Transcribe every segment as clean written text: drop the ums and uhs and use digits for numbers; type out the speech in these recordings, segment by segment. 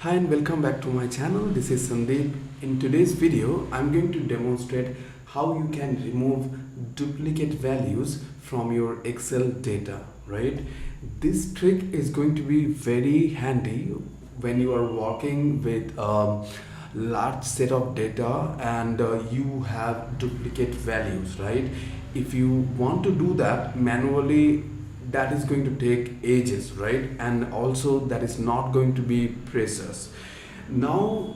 Hi and welcome back to my channel. This is Sandeep. In today's video, I'm going to demonstrate how you can remove duplicate values from your Excel data, right? This trick is going to be very handy when you are working with a large set of data and you have duplicate values, right? If you want to do that manually, that is going to take ages, right? And also that is not going to be precise. Now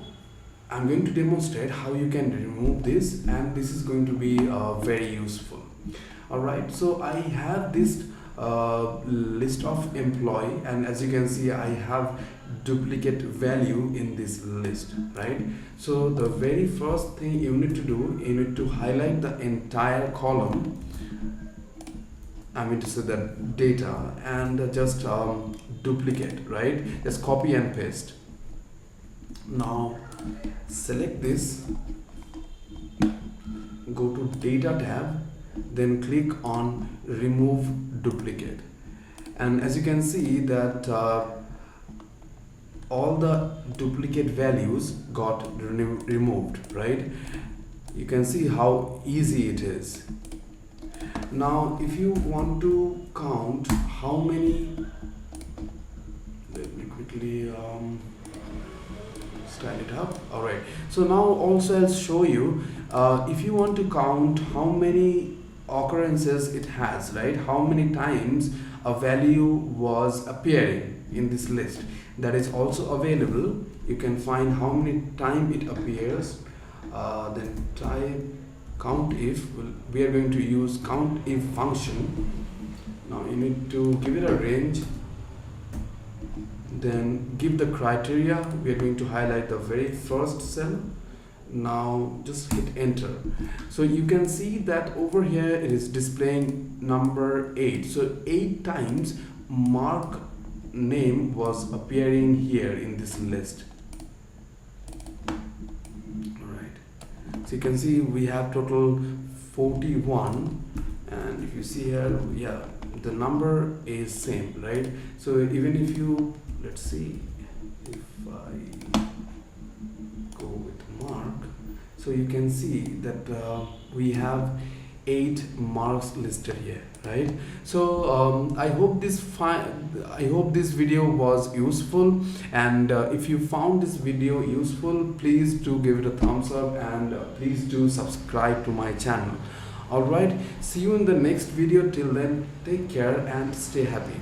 I'm going to demonstrate how you can remove this, and this is going to be very useful. All right, so I have this list of employee, and as you can see I have duplicate value in this list, right? So the very first thing you need to do, you need to highlight the entire column, I mean to say that data, and just duplicate, right? Just copy and paste. Now select this, go to data tab, then click on remove duplicate, and as you can see that all the duplicate values got removed, right? You can see how easy it is. Now if you want to count how many, let me quickly style it up. All right, so now also I'll show you if you want to count how many occurrences it has, right? How many times a value was appearing in this list, that is also available. You can find how many times it appears, then type count if. We are going to use count if function. Now you need to give it a range, then give the criteria. We are going to highlight the very first cell. Now just hit enter. So you can see that over here it is displaying number 8. So 8 times Mark name was appearing here in this list. So you can see we have total 41, and if you see here, yeah, the number is same, right? So even if you, let's see, if I go with Mark, so you can see that we have 8 marks listed here, right? So I hope this video was useful, and if you found this video useful, please do give it a thumbs up, and please do subscribe to my channel. All right, see you in the next video. Till then, take care and stay happy.